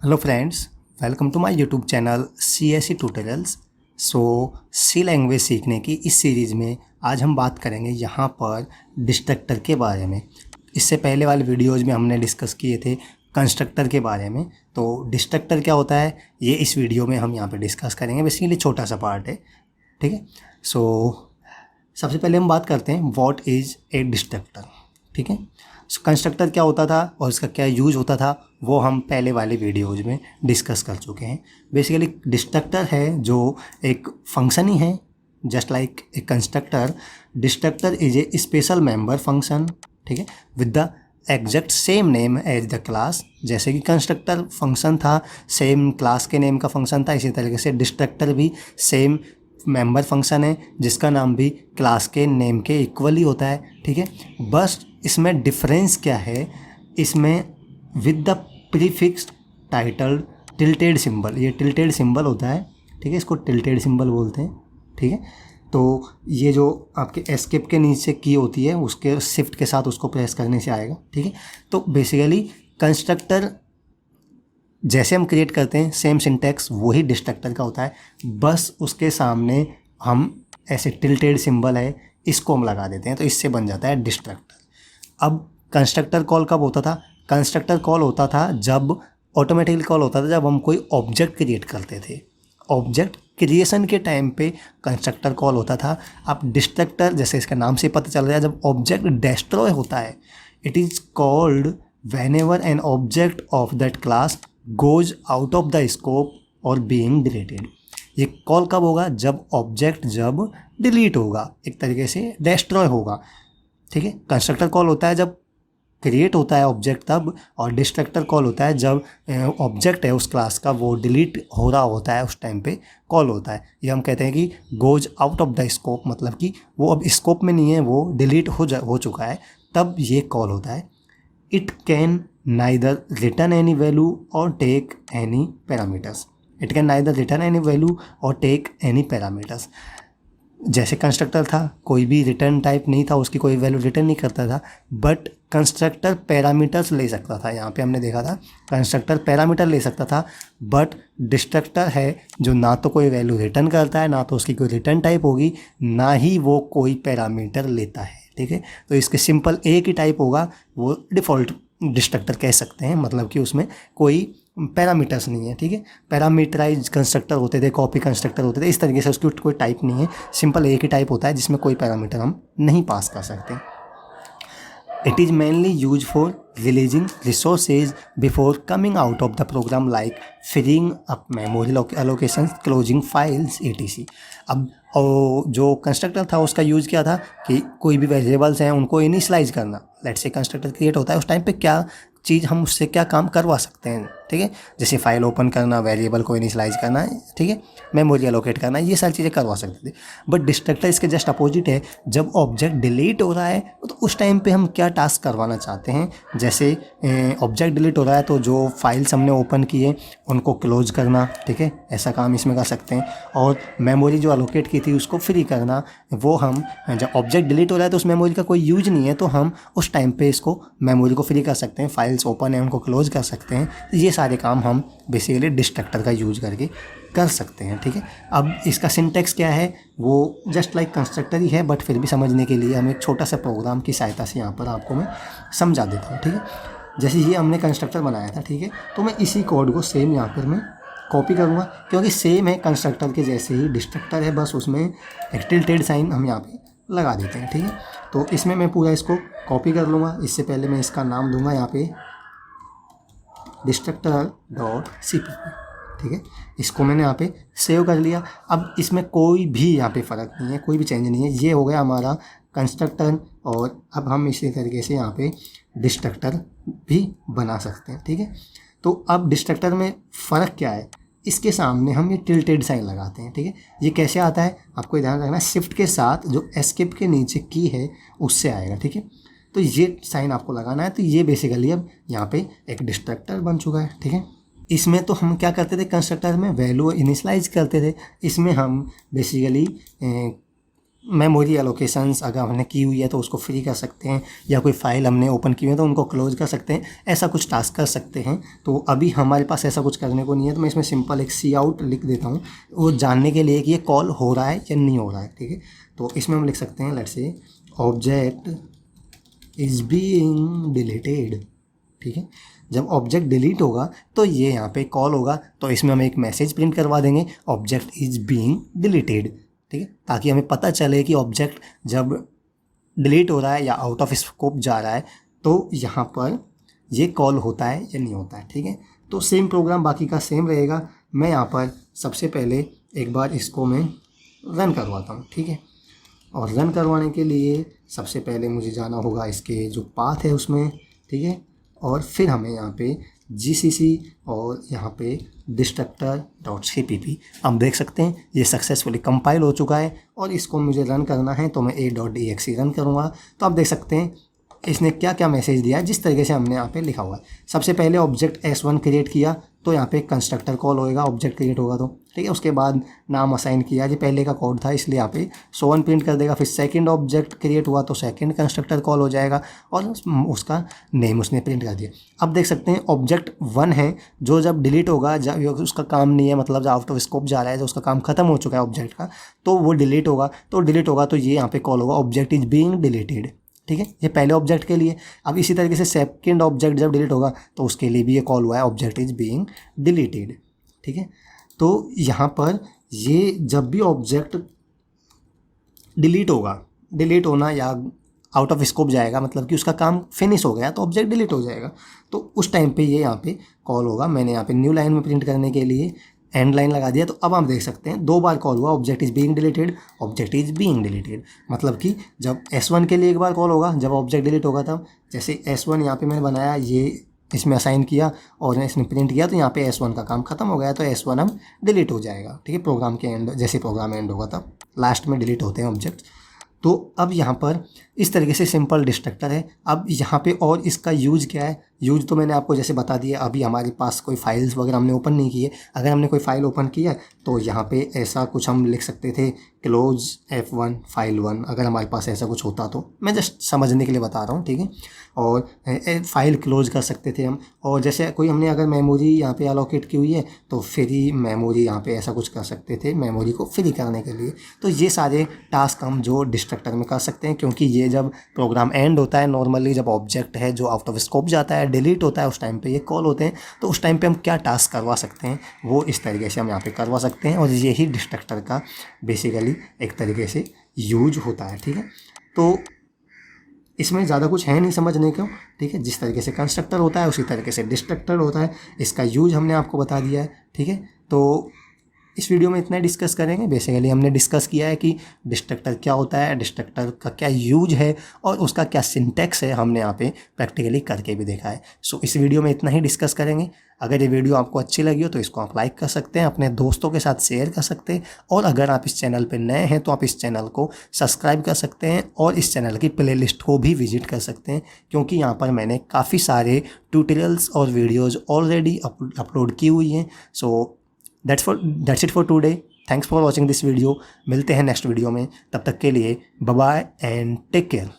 Hello friends, welcome to my YouTube channel CSE tutorials. C language सीखने की इस series में आज हम बात करेंगे यहाँ पर डिस्ट्रक्टर के बारे में। इससे पहले वाले वीडियोज़ में हमने डिस्कस किए थे कंस्ट्रक्टर के बारे में। तो डिस्ट्रक्टर क्या होता है ये इस वीडियो में हम यहाँ पे डिस्कस करेंगे। बेसिकली छोटा सा पार्ट है, ठीक है। सबसे पहले हम बात करते हैं व्हाट इज़ ए डिस्ट्रक्टर, ठीक है। कंस्ट्रक्टर क्या होता था और इसका क्या यूज होता था वो हम पहले वाले वीडियोज़ में डिस्कस कर चुके हैं। बेसिकली डिस्ट्रक्टर है जो एक फंक्शन ही है, just like a constructor. Destructor is a special member function, ठीक है, with the exact same name as the class. जैसे कि कंस्ट्रक्टर फंक्शन था, सेम क्लास के नेम का फंक्शन था, इसी तरीके से डिस्ट्रक्टर भी सेम मेंबर फंक्शन है जिसका नाम भी क्लास के नेम के इक्वली होता है, ठीक है। बस इसमें डिफरेंस क्या है, इसमें with the prefix title tilted symbol, ये टिल्टेड सिंबल होता है, ठीक है, इसको टिल्टेड सिंबल बोलते हैं, ठीक है। तो ये जो आपके एस्केप के नीचे की होती है उसके शिफ्ट के साथ उसको प्रेस करने से आएगा, ठीक है। तो बेसिकली कंस्ट्रक्टर जैसे हम क्रिएट करते हैं सेम सिंटैक्स वही डिस्ट्रक्टर का होता है, बस उसके सामने हम ऐसे टिल्टेड सिंबल है इसको हम लगा देते हैं तो इससे बन जाता है डिस्ट्रक्टर। अब कंस्ट्रक्टर कॉल कब होता था? कंस्ट्रक्टर कॉल होता था जब ऑटोमेटिकली कॉल होता था जब हम कोई ऑब्जेक्ट क्रिएट करते थे। ऑब्जेक्ट क्रिएशन के टाइम पे कंस्ट्रक्टर कॉल होता था। अब डिस्ट्रक्टर जैसे इसका नाम से पता चल रहा है जब ऑब्जेक्ट डिस्ट्रॉय होता है, it is called whenever an object of that class goes out of the scope और बीइंग डिलीटेड। ये कॉल कब होगा? जब ऑब्जेक्ट जब डिलीट होगा, एक तरीके से डिस्ट्रॉय होगा, ठीक है। कंस्ट्रक्टर कॉल होता है जब क्रिएट होता है ऑब्जेक्ट तब, और डिस्ट्रक्टर कॉल होता है जब ऑब्जेक्ट है उस क्लास का वो डिलीट हो रहा होता है, उस टाइम पे कॉल होता है। ये हम कहते हैं कि goes out of the scope, मतलब कि वो अब स्कोप में नहीं है, वो डिलीट हो चुका है, तब ये कॉल होता है। It can neither return any value और take any parameters. It can neither return any value और टेक एनी पैरामीटर्स। जैसे कंस्ट्रक्टर था कोई भी रिटर्न टाइप नहीं था, उसकी कोई वैल्यू रिटर्न नहीं करता था, बट कंस्ट्रक्टर पैरामीटर्स ले सकता था। यहाँ पे हमने देखा था कंस्ट्रक्टर पैरामीटर ले सकता था, बट डिस्ट्रक्टर है जो ना तो कोई वैल्यू रिटर्न करता है, ना तो उसकी कोई रिटर्न टाइप होगी, ना ही वो कोई पैरामीटर लेता है, ठीक है। तो इसके सिंपल एक ही टाइप होगा, वो डिफ़ॉल्ट डिस्ट्रक्टर कह सकते हैं, मतलब कि उसमें कोई पैरामीटर्स नहीं है, ठीक है। पैरामीटराइज कंस्ट्रक्टर होते थे, कॉपी कंस्ट्रक्टर होते थे, इस तरीके से उसकी कोई टाइप नहीं है, सिंपल एक ही टाइप होता है जिसमें कोई पैरामीटर हम नहीं पास कर सकते। It is mainly use for releasing resources before coming out of the program like freeing up memory allocation, closing files etc। अब और जो कंस्ट्रक्टर था उसका यूज़ क्या था कि कोई भी वेरिएबल्स हैं उनको इनिशियलाइज करना। लेट्स से कंस्ट्रक्टर क्रिएट होता है उस टाइम पे क्या चीज़ हम उससे क्या काम करवा सकते हैं, ठीक है। जैसे फाइल ओपन करना, वेरिएबल को इनिशियलाइज करना, ठीक है, मेमोरी एलोकेट करना, ये सारी चीज़ें करवा सकते थे। बट डिस्ट्रक्टर इसके जस्ट अपोजिट है। जब ऑब्जेक्ट डिलीट हो रहा है तो उस टाइम पे हम क्या टास्क करवाना चाहते हैं, जैसे ऑब्जेक्ट डिलीट हो रहा है तो जो फाइल्स हमने ओपन किए उनको क्लोज करना, ठीक है, ऐसा काम इसमें कर सकते हैं। और मेमोरी जो एलोकेट की थी उसको फ्री करना, वो हम जब ऑब्जेक्ट डिलीट हो रहा है तो उस मेमोरी का कोई यूज नहीं है तो हम उस टाइम पे इसको मेमोरी को फ्री कर सकते हैं, फाइल्स ओपन है उनको क्लोज कर सकते हैं। ये सारे काम हम बेसिकली डिस्ट्रक्टर का यूज करके कर सकते हैं, ठीक है। अब इसका सिंटैक्स क्या है, वो जस्ट लाइक कंस्ट्रक्टर ही है, बट फिर भी समझने के लिए हम एक छोटा सा प्रोग्राम की सहायता से यहाँ पर आपको मैं समझा देता हूँ, ठीक है। जैसे ये हमने कंस्ट्रक्टर बनाया था, ठीक है, तो मैं इसी कोड को सेम यहाँ पर मैं कॉपी करूँगा क्योंकि सेम है कंस्ट्रक्टर के जैसे ही डिस्ट्रक्टर है, बस उसमें एक टिल्टेड साइन हम यहाँ पे लगा देते हैं, ठीक है। तो इसमें मैं पूरा इसको कॉपी कर लूँगा। इससे पहले मैं इसका नाम दूंगा यहाँ पे डिस्ट्रक्टर.cpp, ठीक है। इसको मैंने यहाँ पे सेव कर लिया। अब इसमें कोई भी यहाँ पे फ़र्क नहीं है, कोई भी चेंज नहीं है, ये हो गया हमारा कंस्ट्रक्टर। और अब हम इसी तरीके से यहाँ पे डिस्ट्रक्टर भी बना सकते हैं, ठीक है। तो अब डिस्ट्रक्टर में फ़र्क क्या है, इसके सामने हम ये टिल्टेड साइन लगाते हैं, ठीक है। ये कैसे आता है आपको ध्यान रखना, शिफ्ट के साथ जो एस्केप के नीचे की है उससे आएगा, ठीक है। तो ये साइन आपको लगाना है। तो ये बेसिकली अब यहाँ पे एक डिस्ट्रक्टर बन चुका है, ठीक है। इसमें तो हम क्या करते थे, कंस्ट्रक्टर में वैल्यू इनिशियलाइज करते थे, इसमें हम बेसिकली मेमोरी एलोकेशंस अगर हमने की हुई है तो उसको फ्री कर सकते हैं, या कोई फ़ाइल हमने ओपन की हुई है तो उनको क्लोज कर सकते हैं, ऐसा कुछ टास्क कर सकते हैं। तो अभी हमारे पास ऐसा कुछ करने को नहीं है, तो मैं इसमें सिंपल एक सी आउट लिख देता हूँ, वो जानने के लिए कि ये कॉल हो रहा है या नहीं हो रहा है, ठीक है। तो इसमें हम लिख सकते हैं let's say object is being deleted, ठीक है। जब ऑब्जेक्ट डिलीट होगा तो ये यहाँ पे कॉल होगा, तो इसमें हम एक मैसेज प्रिंट करवा देंगे, ऑब्जेक्ट इज़ बीइंग डिलीटेड, ठीक है, ताकि हमें पता चले कि ऑब्जेक्ट जब डिलीट हो रहा है या आउट ऑफ स्कोप जा रहा है तो यहाँ पर ये कॉल होता है या नहीं होता है, ठीक है। तो सेम प्रोग्राम बाकी का सेम रहेगा। मैं यहाँ पर सबसे पहले एक बार इसको मैं रन करवाता हूँ, ठीक है। और रन करवाने के लिए सबसे पहले मुझे जाना होगा इसके जो पाथ है उसमें, ठीक है। और फिर हमें यहाँ पे GCC और यहाँ पे destructor.cpp हम देख सकते हैं ये सक्सेसफुली कंपाइल हो चुका है। और इसको मुझे रन करना है तो मैं a.exe रन करूँगा, तो आप देख सकते हैं इसने क्या क्या मैसेज दिया है, जिस तरीके से हमने यहाँ पे लिखा हुआ है। सबसे पहले ऑब्जेक्ट S1 क्रिएट किया तो यहाँ पे कंस्ट्रक्टर कॉल होएगा, ऑब्जेक्ट क्रिएट होगा तो, ठीक है। उसके बाद नाम असाइन किया, ये पहले का कोड था इसलिए यहाँ पे so1 प्रिंट कर देगा। फिर सेकंड ऑब्जेक्ट क्रिएट हुआ तो सेकंड कंस्ट्रक्टर कॉल हो जाएगा और उसका नेम उसने प्रिंट कर दिया। अब देख सकते हैं ऑब्जेक्ट 1 है जो जब डिलीट होगा, जब उसका काम नहीं है, मतलब जब आउट ऑफ स्कोप जा रहा है, जो उसका काम खत्म हो चुका है ऑब्जेक्ट का, तो वो डिलीट होगा तो ये यहाँ पे कॉल होगा ऑब्जेक्ट इज बीइंग डिलीटेड, ठीक है। ये पहले ऑब्जेक्ट के लिए। अब इसी तरीके से सेकंड ऑब्जेक्ट जब डिलीट होगा तो उसके लिए भी ये कॉल हुआ है ऑब्जेक्ट इज बीइंग डिलीटेड, ठीक है। तो यहाँ पर ये जब भी ऑब्जेक्ट डिलीट होगा, डिलीट होना या आउट ऑफ स्कोप जाएगा, मतलब कि उसका काम फिनिश हो गया तो ऑब्जेक्ट डिलीट हो जाएगा, तो उस टाइम पे ये यहाँ पे कॉल होगा। मैंने यहाँ पे न्यू लाइन में प्रिंट करने के लिए एंड लाइन लगा दिया, तो अब हम देख सकते हैं 2 बार कॉल हुआ object is being deleted, object is being deleted. मतलब कि जब S1 के लिए एक बार कॉल होगा जब ऑब्जेक्ट डिलीट होगा तब, जैसे S1 यहाँ पे मैंने बनाया, ये इसमें असाइन किया और इसने प्रिंट किया तो यहाँ पे S1 का काम खत्म हो गया, तो S1 हम डिलीट हो जाएगा, ठीक है। प्रोग्राम के एंड, जैसे प्रोग्राम एंड होगा तब लास्ट में डिलीट होते हैं ऑब्जेक्ट। तो अब यहाँ पर इस तरीके से सिंपल डिस्ट्रक्टर है। अब यहाँ पे और इसका यूज़ क्या है, यूज़ तो मैंने आपको जैसे बता दिया। अभी हमारे पास कोई फाइल्स वगैरह हमने ओपन नहीं की है, अगर हमने कोई फ़ाइल ओपन किया तो यहाँ पे ऐसा कुछ हम लिख सकते थे, क्लोज F1 फाइल 1, अगर हमारे पास ऐसा कुछ होता तो। मैं जस्ट समझने के लिए बता रहा हूँ, ठीक है। और फाइल क्लोज कर सकते थे हम, और जैसे कोई हमने अगर मेमोरी यहाँ पे अलोकेट की हुई है तो फ्री मेमोरी यहाँ पे ऐसा कुछ कर सकते थे, मेमोरी को फ्री करने के लिए। तो ये सारे टास्क हम जो डिस्ट्रक्टर में कर सकते हैं, क्योंकि ये जब प्रोग्राम एंड होता है, नॉर्मली जब ऑब्जेक्ट है जो आउट ऑफ स्कोप जाता है, डिलीट होता है, उस टाइम पे ये कॉल होते हैं। तो उस टाइम पे हम क्या टास्क करवा सकते हैं वो इस तरीके से हम यहाँ पे करवा सकते हैं, और यही डिस्ट्रक्टर का बेसिकली एक तरीके से यूज होता है, ठीक है। तो इसमें ज़्यादा कुछ है नहीं समझने को, ठीक है। जिस तरीके से कंस्ट्रक्टर होता है उसी तरीके से डिस्ट्रक्टर होता है, इसका यूज हमने आपको बता दिया है, ठीक है। तो इस वीडियो में इतना डिस्कस करेंगे। बेसिकली हमने डिस्कस किया है कि डिस्ट्रक्टर क्या होता है, डिस्ट्रक्टर का क्या यूज है और उसका क्या सिंटैक्स है, हमने यहाँ पे प्रैक्टिकली करके भी देखा है। सो इस वीडियो में इतना ही डिस्कस करेंगे। अगर ये वीडियो आपको अच्छी लगी हो तो इसको आप लाइक कर सकते हैं, अपने दोस्तों के साथ शेयर कर सकते हैं, और अगर आप इस चैनल पर नए हैं तो आप इस चैनल को सब्सक्राइब कर सकते हैं और इस चैनल की प्लेलिस्ट को भी विजिट कर सकते हैं, क्योंकि यहाँ पर मैंने काफ़ी सारे ट्यूटोरियल्स और वीडियोज़ ऑलरेडी अपलोड की हुई हैं। सो that's it for today. Thanks for watching this video. मिलते हैं नेक्स्ट वीडियो में, तब तक के लिए bye bye and take care.